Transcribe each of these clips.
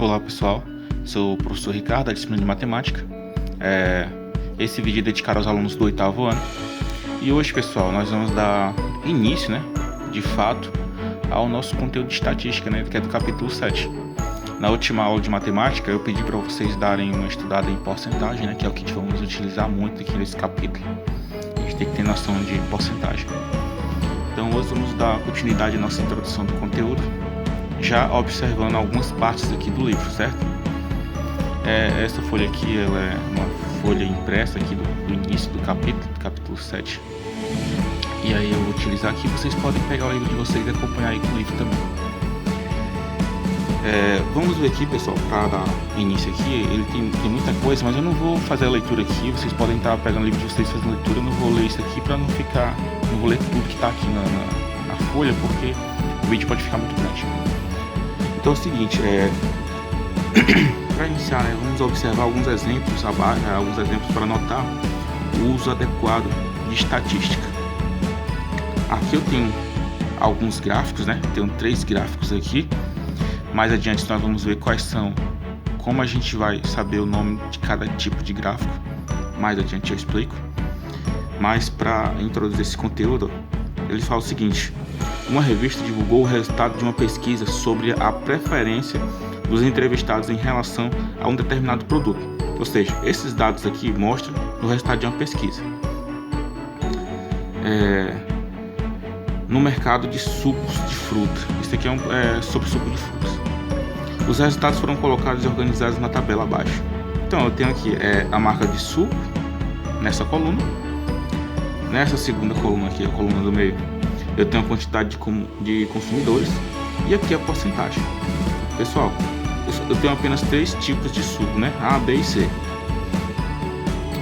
Olá pessoal, sou o professor Ricardo da disciplina de Matemática. Esse vídeo é dedicado aos alunos do 8º ano. E hoje pessoal, nós vamos dar início, de fato, ao nosso conteúdo de estatística, que é do capítulo 7. Na última aula de matemática eu pedi para vocês darem uma estudada em porcentagem, que é o que vamos utilizar muito aqui nesse capítulo. A gente tem que ter noção de porcentagem. Então hoje vamos dar continuidade à nossa introdução do conteúdo, já observando algumas partes aqui do livro, certo? Essa folha aqui, ela é uma folha impressa aqui do início do capítulo 7. E aí eu vou utilizar aqui, vocês podem pegar o livro de vocês e acompanhar aí com o livro também. Vamos ver aqui, pessoal, para dar início aqui, ele tem muita coisa, mas eu não vou fazer a leitura aqui, vocês podem estar pegando o livro de vocês fazendo a leitura, eu não vou ler isso aqui para não vou ler tudo que está aqui na folha, porque o vídeo pode ficar muito grande. Então é o seguinte, para iniciar, vamos observar alguns exemplos para notar o uso adequado de estatística. Aqui eu tenho alguns gráficos, tenho 3 gráficos aqui. Mais adiante nós vamos ver como a gente vai saber o nome de cada tipo de gráfico. Mais adiante eu explico. Mas para introduzir esse conteúdo, ele fala o seguinte: uma revista divulgou o resultado de uma pesquisa sobre a preferência dos entrevistados em relação a um determinado produto. Ou seja, esses dados aqui mostram o resultado de uma pesquisa no mercado de sucos de fruta. Isso aqui é sobre suco de frutas. Os resultados foram colocados e organizados na tabela abaixo. Então eu tenho aqui a marca de suco nessa coluna. Nessa segunda coluna aqui, a coluna do meio, eu tenho a quantidade de consumidores. E aqui a porcentagem. Pessoal, eu tenho apenas 3 tipos de suco, A, B e C.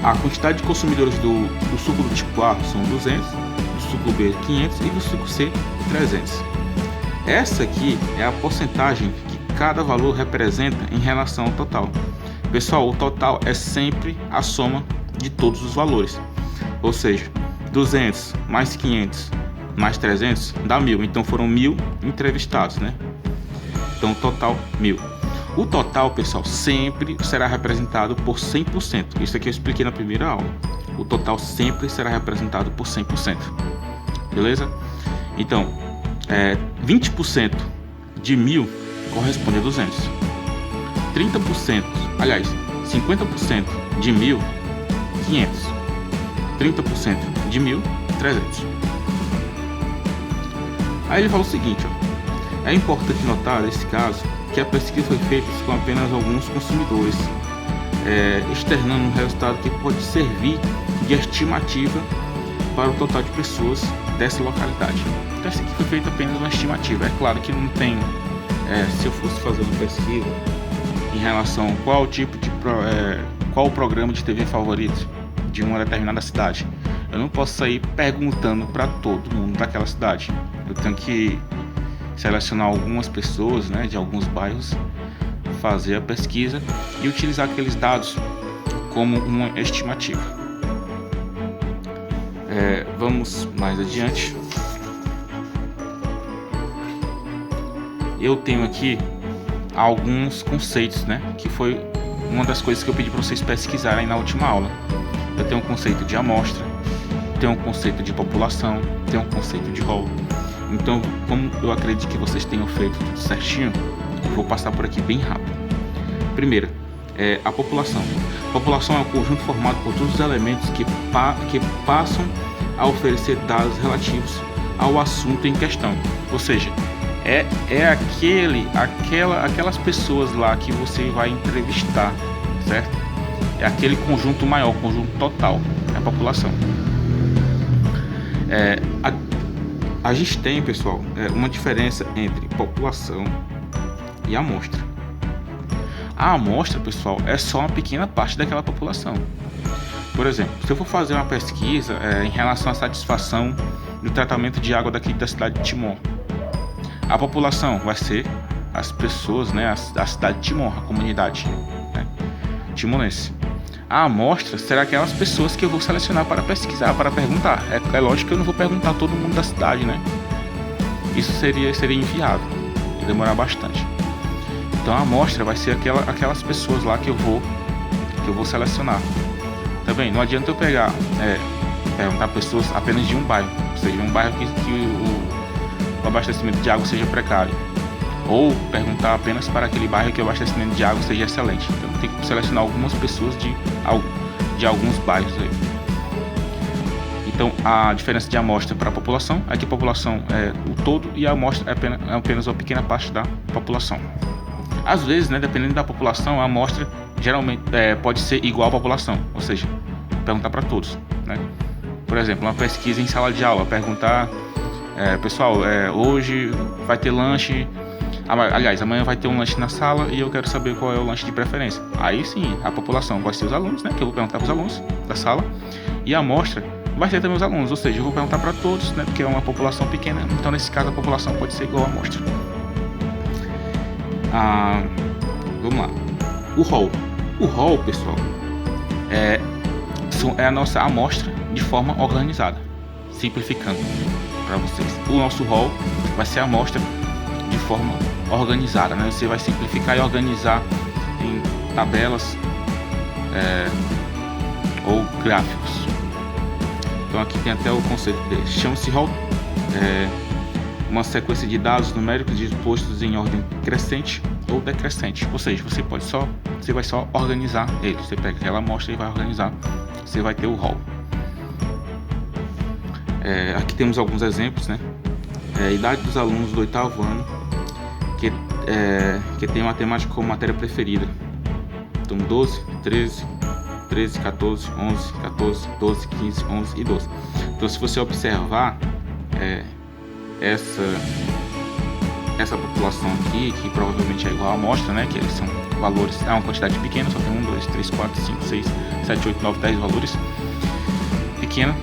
A quantidade de consumidores do suco do tipo A são 200, do suco B 500 e do suco C 300. Essa aqui é a porcentagem que cada valor representa em relação ao total. Pessoal, o total é sempre a soma de todos os valores. Ou seja, 200 mais 500 mais 300 dá 1000. Então foram 1000 entrevistados, Então total 1000. O total, pessoal, sempre será representado por 100%. Isso aqui eu expliquei na primeira aula. O total sempre será representado por 100%. Beleza? Então, 20% de 1000 corresponde a 200. 30%, aliás, 50% de 1000, 500. 30% de 1000, 300. Aí ele fala o seguinte, é importante notar nesse caso que a pesquisa foi feita com apenas alguns consumidores, externando um resultado que pode servir de estimativa para o total de pessoas dessa localidade. Então isso aqui foi feito apenas uma estimativa. É claro que não tem, se eu fosse fazer uma pesquisa em relação a qual o programa de TV favorito de uma determinada cidade, eu não posso sair perguntando para todo mundo daquela cidade. Eu tenho que selecionar algumas pessoas, de alguns bairros, fazer a pesquisa e utilizar aqueles dados como uma estimativa. Vamos mais adiante. Eu tenho aqui alguns conceitos, que foi uma das coisas que eu pedi para vocês pesquisarem na última aula. Eu tenho um conceito de amostra, tenho um conceito de população, tenho um conceito de rol. Então, como eu acredito que vocês tenham feito tudo certinho, eu vou passar por aqui bem rápido. Primeiro, a população. A população é um conjunto formado por todos os elementos que passam a oferecer dados relativos ao assunto em questão. Ou seja, aquelas pessoas lá que você vai entrevistar, certo? É aquele conjunto maior, conjunto total, é a população. A gente tem, pessoal, uma diferença entre população e amostra. A amostra, pessoal, é só uma pequena parte daquela população. Por exemplo, se eu for fazer uma pesquisa em relação à satisfação do tratamento de água daqui da cidade de Timor, a população vai ser as pessoas, a cidade de Timor, a comunidade timorense. A amostra será aquelas pessoas que eu vou selecionar para pesquisar, para perguntar. É lógico que eu não vou perguntar a todo mundo da cidade, Isso seria inviável, ia demorar bastante. Então a amostra vai ser aquelas pessoas lá que eu vou selecionar. Também não adianta eu perguntar pessoas apenas de um bairro, ou seja, um bairro que o abastecimento de água seja precário, ou perguntar apenas para aquele bairro que o abastecimento de água seja excelente. Então tem que selecionar algumas pessoas de alguns bairros aí. Então a diferença de amostra para a população é que a população é o todo e a amostra é apenas uma pequena parte da população. Às vezes, né, dependendo da população, a amostra geralmente pode ser igual à população, ou seja, perguntar para todos, né? Por exemplo, uma pesquisa em sala de aula, perguntar, pessoal, hoje vai ter lanche, aliás, amanhã vai ter um lanche na sala e eu quero saber qual é o lanche de preferência. Aí sim, a população vai ser os alunos, né, que eu vou perguntar para os alunos da sala, e a amostra vai ser também os alunos, ou seja, eu vou perguntar para todos, né, porque é uma população pequena, então nesse caso a população pode ser igual à amostra. Vamos lá. O hall, pessoal, é a nossa amostra de forma organizada. Simplificando para vocês, o nosso hall vai ser a amostra de forma organizada, né? Você vai simplificar e organizar em tabelas ou gráficos. Então aqui tem até o conceito dele. Chama-se hall. Uma sequência de dados numéricos dispostos em ordem crescente ou decrescente, ou seja, você vai só organizar ele. Você pega aquela amostra e vai organizar, você vai ter o hall. Aqui temos alguns exemplos, né? Idade dos alunos do 8º ano que tem matemática como matéria preferida. Então 12, 13, 14, 11, 14, 12, 15, 11 e 12. Então se você observar essa população aqui, que provavelmente é igual à amostra, né, que eles são valores, é uma quantidade pequena, só tem 1, 2, 3, 4, 5, 6, 7, 8, 9, 10 valores, pequena,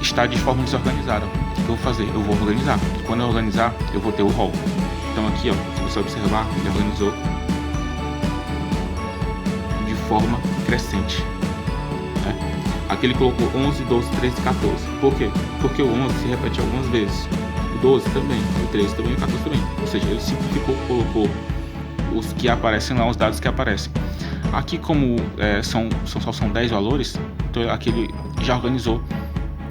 está de forma desorganizada. O que eu vou fazer? Eu vou organizar. Quando eu organizar, eu vou ter o hall. Então aqui, ó, se você observar, ele organizou de forma crescente, né? Aqui ele colocou 11, 12, 13, 14. Por quê? Porque o 11 se repete algumas vezes. O 12 também, o 13 também, o 14 também. Ou seja, ele simplificou, colocou os que aparecem lá, os dados que aparecem. Aqui, como são 10 valores, então aqui ele já organizou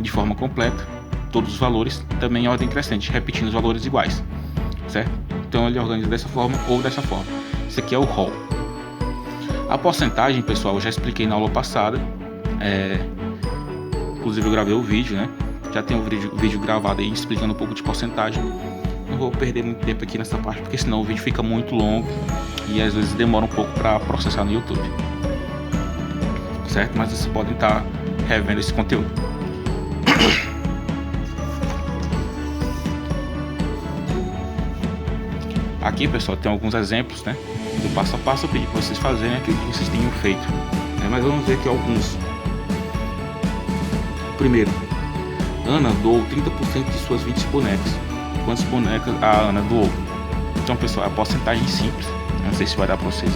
de forma completa todos os valores, também em ordem crescente, repetindo os valores iguais, certo? Então ele organiza dessa forma ou dessa forma. Isso aqui é o hall. A porcentagem, pessoal, eu já expliquei na aula passada. Inclusive eu gravei o vídeo, né? Já tem um vídeo gravado aí explicando um pouco de porcentagem. Não vou perder muito tempo aqui nessa parte, porque senão o vídeo fica muito longo e às vezes demora um pouco para processar no YouTube, certo? Mas vocês podem estar revendo esse conteúdo. Aqui, pessoal, tem alguns exemplos, né, do passo a passo. Eu pedi para vocês fazerem aquilo que vocês tenham feito, né? Mas vamos ver aqui alguns. Primeiro, Ana doou 30% de suas 20 bonecas. Quantas bonecas a Ana doou? Então, pessoal, a porcentagem simples. Não sei se vai dar para vocês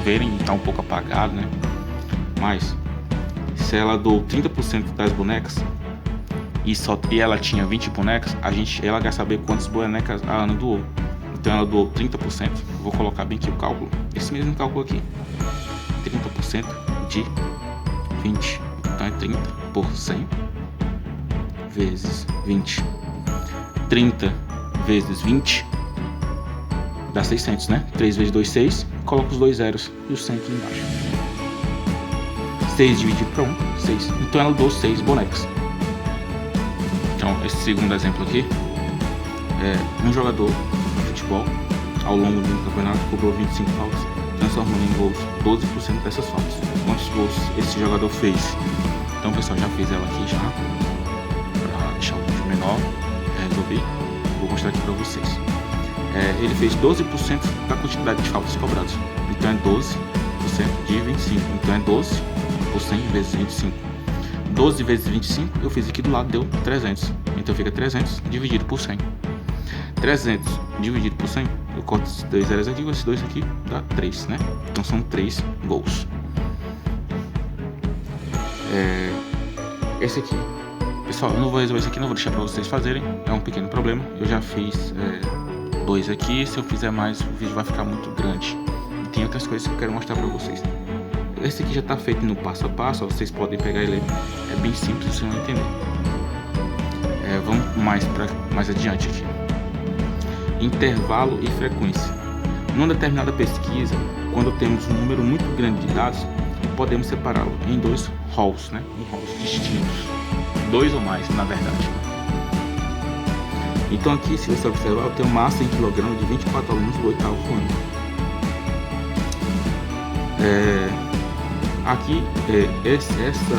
verem, tá um pouco apagado, né? Mas se ela doou 30% das bonecas e ela tinha 20 bonecas, ela quer saber quantas bonecas a Ana doou. Então ela doou 30%. Vou colocar bem aqui o cálculo. Esse mesmo cálculo aqui. 30% de 20. Então é 30 por 100 vezes 20. 30 vezes 20 dá 600, né? 3 vezes 2, 6. Coloca os dois zeros e o 100 aqui embaixo. 6 dividido para 1, 6. Então ela doou 6 bonecas. Então esse segundo exemplo aqui é um jogador futebol ao longo do campeonato cobrou 25 faltas, transformando em gols 12% dessas faltas. Quantos gols esse jogador fez? Então, pessoal, já fiz ela aqui já para deixar o vídeo menor. Resolvi, vou mostrar aqui para vocês. Ele fez 12% da quantidade de faltas cobradas. Então é 12% de 25. Então é 12 por 100 vezes 25. 12 vezes 25 eu fiz aqui do lado, deu 300. Então fica 300 dividido por 100. 300 dividido por 100, eu corto esses dois zeros aqui, esses dois aqui dá 3, né? Então são 3 gols. Esse aqui, pessoal, eu não vou resolver esse aqui, não vou deixar para vocês fazerem, é um pequeno problema. Eu já fiz 2 aqui, se eu fizer mais o vídeo vai ficar muito grande. tem outras coisas que eu quero mostrar para vocês. Esse aqui já está feito no passo a passo, ó, vocês podem pegar ele, é bem simples, vocês vão entender. Vamos mais adiante aqui. Intervalo e frequência. Numa determinada pesquisa, quando temos um número muito grande de dados, podemos separá-lo em dois halls, né? Em halls distintos, 2 ou mais, na verdade. Então aqui, se você observar, eu tenho massa em quilograma de 24 alunos do 8º ano. Aqui, essa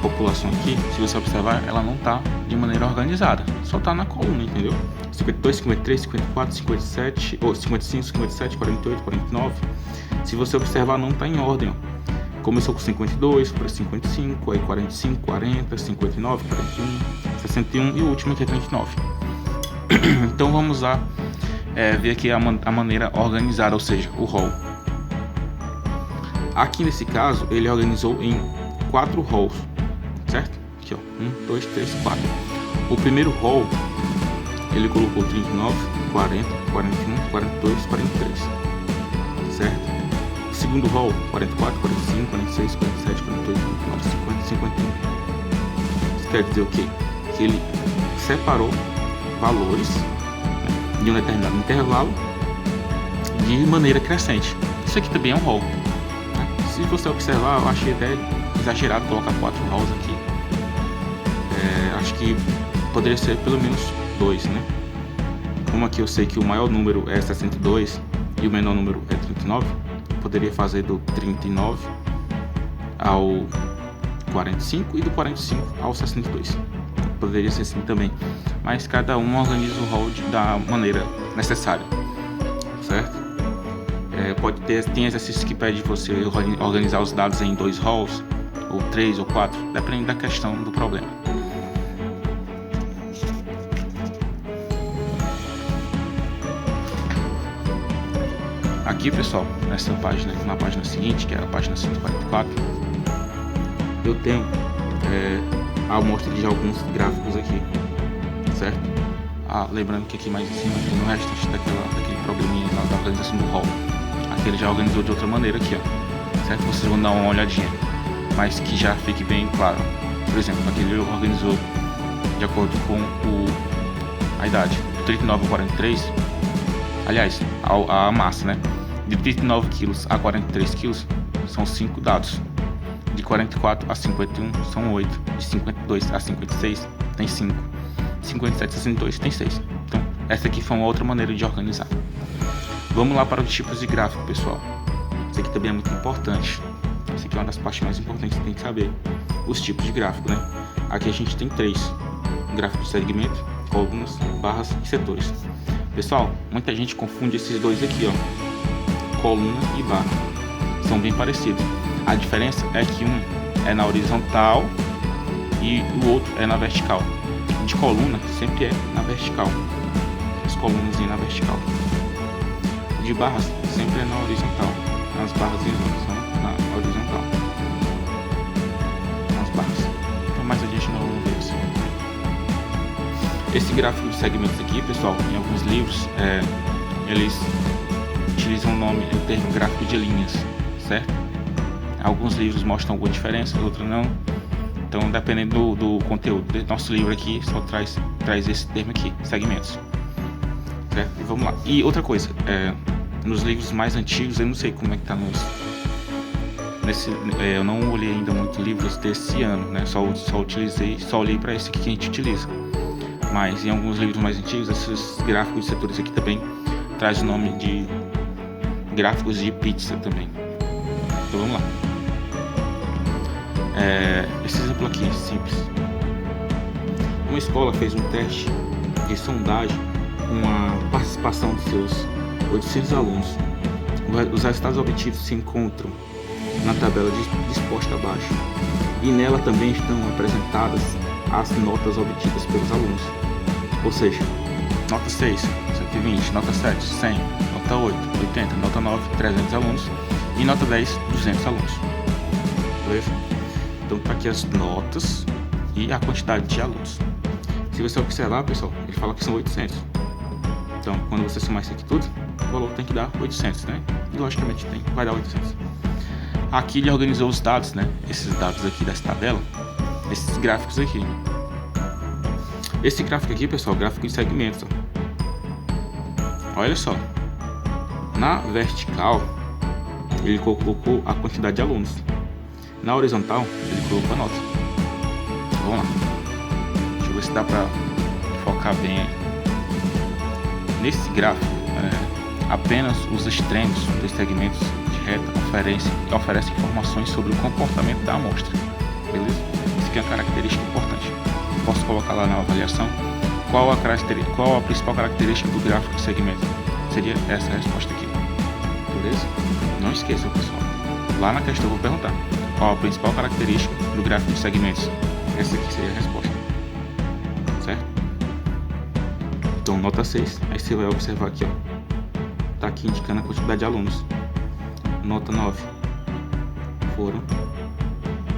população aqui, se você observar, ela não está de maneira organizada, só está na coluna, entendeu? 52, 53, 54, 57, ou 55, 57, 48, 49. Se você observar, não está em ordem, ó. Começou com 52, para 55, aí 45, 40, 59, 41, 61 e o último aqui é 39. Então vamos lá ver aqui a maneira organizada, ou seja, o hall. Aqui nesse caso, ele organizou em 4 halls, certo? Aqui, ó, 1, 2, 3, 4. O primeiro hall, ele colocou 39, 40, 41, 42, 43, certo? O segundo hall, 44, 45, 46, 47, 48, 49, 50, 51. Isso quer dizer o quê? Que ele separou valores, né, de um determinado intervalo de maneira crescente. Isso aqui também é um hall. Se você observar, eu achei até exagerado colocar 4 halls aqui. Acho que poderia ser pelo menos 2, né? Como aqui eu sei que o maior número é 62 e o menor número é 39, eu poderia fazer do 39 ao 45 e do 45 ao 62. Poderia ser assim também, mas cada um organiza o hall da maneira necessária, certo? Tem exercícios que pede você organizar os dados em 2 halls, ou 3 ou 4, depende da questão do problema. Aqui, pessoal, nessa página, na página seguinte, que é a página 144, eu tenho a amostra de alguns gráficos aqui, certo? Lembrando que aqui mais em cima tem o resto daquele probleminha lá da organização do hall. Aqui ele já organizou de outra maneira aqui, ó, certo? Vocês vão dar uma olhadinha, mas que já fique bem claro. Por exemplo, aqui ele organizou de acordo com a idade, do 39 ao 43, aliás, a massa, né? De 39 kg a 43 kg são 5 dados, de 44 a 51 são 8, de 52 a 56 tem 5, 57 a 62 tem 6. Então, essa aqui foi uma outra maneira de organizar. Vamos lá para os tipos de gráfico, pessoal. Isso aqui também é muito importante. Isso aqui é uma das partes mais importantes que tem que saber. Os tipos de gráfico, né? Aqui a gente tem 3. Gráfico de segmento, colunas, barras e setores. Pessoal, muita gente confunde esses dois aqui, ó. Coluna e barra. São bem parecidos. A diferença é que um é na horizontal e o outro é na vertical. De coluna sempre é na vertical. As colunas na vertical. De barras sempre é na horizontal. As barras são na horizontal. As barras. Então mais adiante nós vamos ver assim. Esse gráfico de segmentos aqui, pessoal, em alguns livros eles utilizam o termo gráfico de linhas, certo? Alguns livros mostram alguma diferença, outros não. Então, dependendo do conteúdo do nosso livro aqui, só traz esse termo aqui, segmentos, certo? E vamos lá. E outra coisa, nos livros mais antigos, eu não sei como é que tá eu não olhei ainda muito livros desse ano, né? Só olhei para esse aqui que a gente utiliza. Mas em alguns livros mais antigos, esses gráficos de setores aqui também traz o nome de gráficos de pizza também. Então vamos lá. Esse exemplo aqui é simples. Uma escola fez um teste de sondagem com a participação de seus 800 alunos. Os resultados obtidos se encontram na tabela disposta abaixo, e nela também estão apresentadas as notas obtidas pelos alunos. Ou seja, nota 6, 120, nota 7, 100, nota 8, 80, nota 9, 300 alunos e nota 10, 200 alunos. Beleza? Então tá aqui as notas e a quantidade de alunos. Se você observar, pessoal, ele fala que são 800. Então, quando você somar isso aqui tudo, valor tem que dar 800, né? E logicamente vai dar 800. Aqui ele organizou os dados, né? Esses dados aqui dessa tabela, esses gráficos aqui. Esse gráfico aqui, pessoal, gráfico de segmentos. Ó. Olha só, na vertical ele colocou a quantidade de alunos, na horizontal ele colocou a nota. Vamos lá, deixa eu ver se dá pra focar bem aí. Nesse gráfico, apenas os extremos dos segmentos de reta oferecem informações sobre o comportamento da amostra. Beleza? Isso aqui é uma característica importante. Posso colocar lá na avaliação qual a principal característica do gráfico de segmento. Seria essa a resposta aqui. Beleza? Não esqueçam, pessoal. Lá na questão eu vou perguntar qual a principal característica do gráfico de segmentos. Essa aqui seria a resposta. Certo? Então, nota 6. Aí você vai observar aqui, ó. Tá aqui indicando a quantidade de alunos. Nota 9. Foram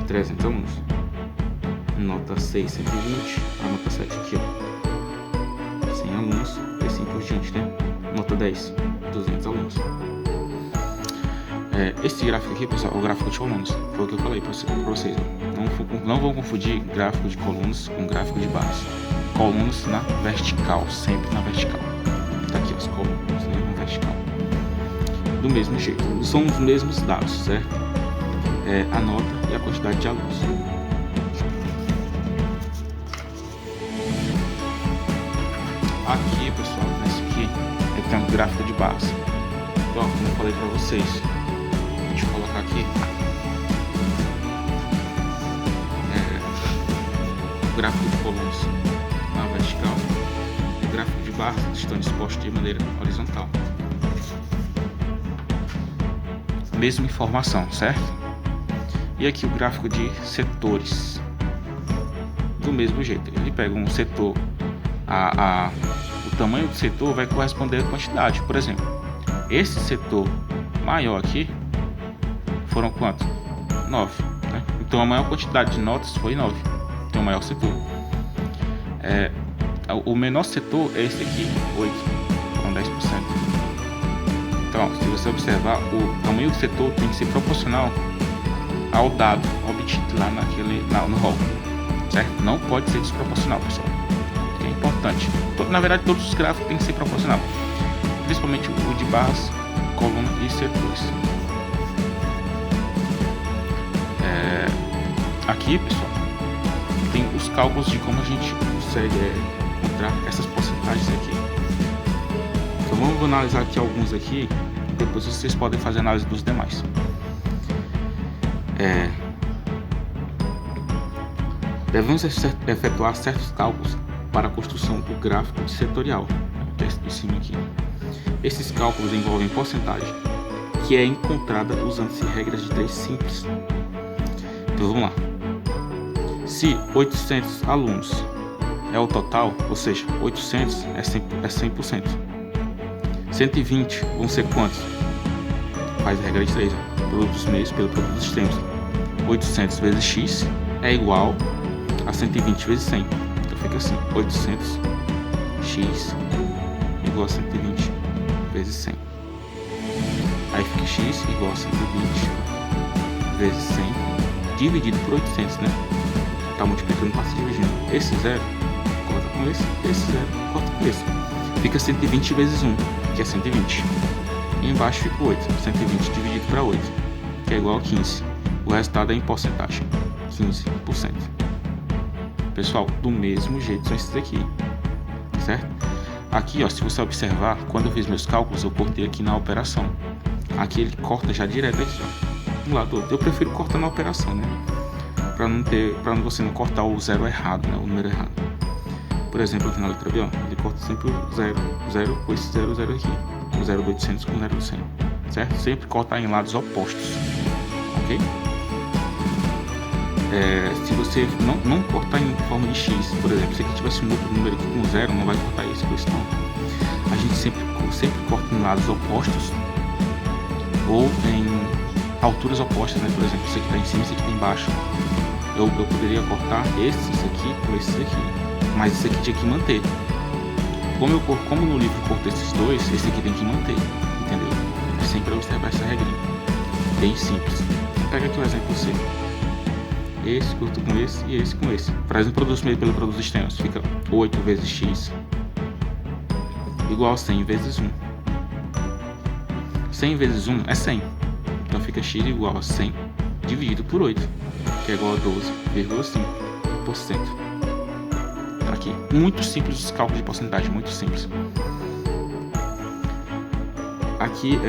300 alunos. Nota 6, 120. A nota 7 aqui, ó. 100 alunos. E assim por diante, né? Nota 10. 200 alunos. Esse gráfico aqui, pessoal, é o gráfico de colunas. Foi o que eu falei pra vocês. Ó. Não vão confundir gráfico de colunas com gráfico de barras. Colunas na vertical, sempre na vertical. Tá aqui as colunas, né, na vertical. Do mesmo jeito, são os mesmos dados, certo? A nota e a quantidade de alunos. Aqui, pessoal, nesse aqui, tem um gráfico de barras. Então, como eu falei pra vocês, deixa eu colocar aqui. O gráfico de colunas na vertical, o gráfico de barras estão dispostos de maneira horizontal. Mesma informação, certo? E aqui o gráfico de setores, do mesmo jeito. Ele pega um setor, o tamanho do setor vai corresponder à quantidade. Por exemplo, esse setor maior aqui foram quanto? 9, né? Então a maior quantidade de notas foi 9. Então o maior setor. O menor setor é esse aqui, 8, com 10%. Então, se você observar, o tamanho do setor tem que ser proporcional ao dado obtido lá no rol, certo? Não pode ser desproporcional, pessoal. É importante. Na verdade, todos os gráficos têm que ser proporcional, principalmente o de barras, coluna e setores. Aqui, pessoal, tem os cálculos de como a gente consegue encontrar essas porcentagens aqui. Então vamos analisar aqui alguns aqui, depois vocês podem fazer análise dos demais. Devemos efetuar certos cálculos para a construção do gráfico setorial, texto de cima aqui. Esses cálculos envolvem porcentagem, que é encontrada usando-se regras de 3 simples. Então vamos lá. Se 800 alunos é o total, ou seja, 800 é 100%. 120 vão ser quantos? Faz a regra de 3, produto dos meios pelo produto dos extremos. 800 vezes x é igual a 120 vezes 100. Então fica assim, 800x igual a 120 vezes 100. Aí fica x igual a 120 vezes 100 dividido por 800, né? Tá multiplicando, passa dividindo. Esse zero corta com esse zero corta com esse. Fica 120 vezes 1, que é 120. E embaixo fica 8. 120 dividido para 8, que é igual a 15. O resultado é em porcentagem, 15%. Pessoal, do mesmo jeito são esses aqui, certo? Aqui, ó, se você observar, quando eu fiz meus cálculos, eu cortei aqui na operação. Aqui ele corta já direto aqui, ó, um lado do outro. Eu prefiro cortar na operação, né? Para você não cortar o zero errado, né? O número errado. Por exemplo, aqui na letra B, ó, ele corta sempre o 0 com esse 0 aqui. O 0 do 800 com o 0 do 100, certo? Sempre cortar em lados opostos, ok? Se você não cortar em forma de x, por exemplo, se aqui tivesse um outro número aqui com 0, não vai cortar isso, por isso não. A gente sempre corta em lados opostos ou em alturas opostas, né? Por exemplo, esse aqui está em cima, esse aqui está embaixo. Eu poderia cortar esses aqui com esses aqui, mas esse aqui tinha que manter. Como no livro eu corto esses dois, esse aqui tem que manter. entendeu? É sempre observar essa regrinha, bem simples. Pega aqui o exemplo C. Esse curto com esse e esse com esse. Faz um produto meio pelo produto externo, fica 8 vezes x igual a 100 vezes 1. 100 vezes 1 é 100, então fica x igual a 100 dividido por 8, que é igual a 12,5%. Aqui, muito simples os cálculos de porcentagem, muito simples. Aqui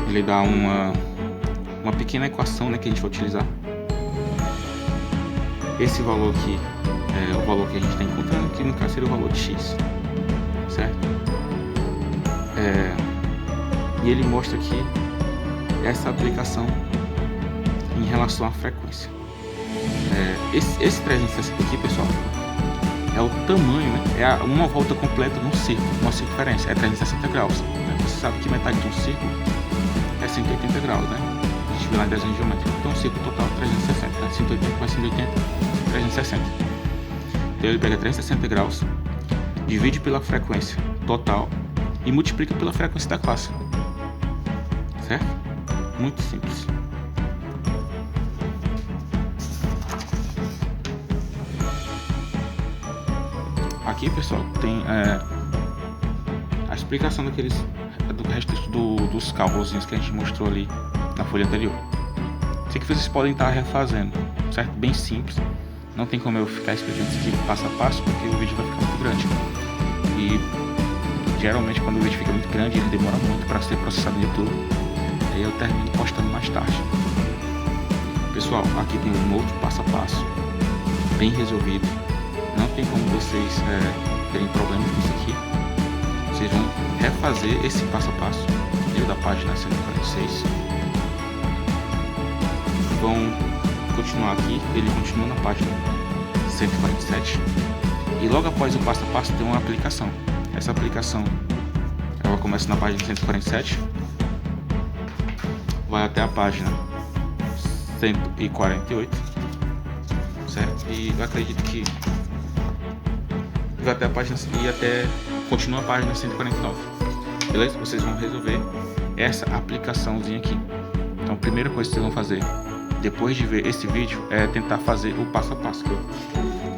ele dá uma pequena equação, né, que a gente vai utilizar. Esse valor aqui é o valor que a gente está encontrando, que no caso seria o valor de x, certo? E ele mostra aqui essa aplicação em relação à frequência. Esse 360 aqui, pessoal, é o tamanho, né? É uma volta completa num círculo, uma circunferência, é 360 graus. Né? Você sabe que metade de um círculo é 180 graus, né? A gente viu lá em desenho geométrico. Então o círculo total é 360, né? 180 mais 180, 360. Então ele pega 360 graus, divide pela frequência total e multiplica pela frequência da classe. Certo? Muito simples. Aqui, pessoal, tem a explicação do resto dos cálculos que a gente mostrou ali na folha anterior. Sei que vocês podem estar refazendo, certo? Bem simples. Não tem como eu ficar explicando isso aqui passo a passo, porque o vídeo vai ficar muito grande. E geralmente quando o vídeo fica muito grande, ele demora muito para ser processado no YouTube. Aí eu termino postando mais tarde. Pessoal, aqui tem um outro passo a passo, bem resolvido. Não tem como vocês terem problemas com isso aqui. Vocês vão refazer esse passo a passo, da página 146. Vão continuar aqui, ele continua na página 147. E logo após o passo a passo tem uma aplicação. Essa aplicação, ela começa na página 147, vai até a página 148, certo? E eu acredito que vai até a página e até continua a página 149. Beleza? Vocês vão resolver essa aplicaçãozinha aqui. Então a primeira coisa que vocês vão fazer depois de ver esse vídeo é tentar fazer o passo a passo que eu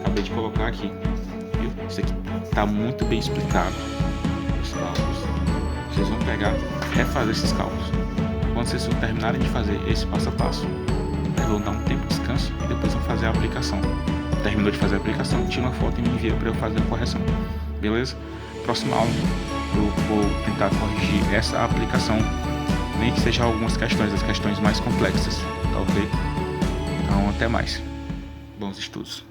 acabei de colocar aqui. Viu? Isso aqui tá muito bem explicado. Os cálculos. Vocês vão pegar, refazer esses cálculos. Quando vocês terminarem de fazer esse passo a passo, vão dar um tempo de descanso e depois vão fazer a aplicação. Terminou de fazer a aplicação, tira uma foto e me envia para eu fazer a correção. Beleza? Próxima aula eu vou tentar corrigir essa aplicação, nem que seja algumas questões, as questões mais complexas, tá ok? Então até mais. Bons estudos.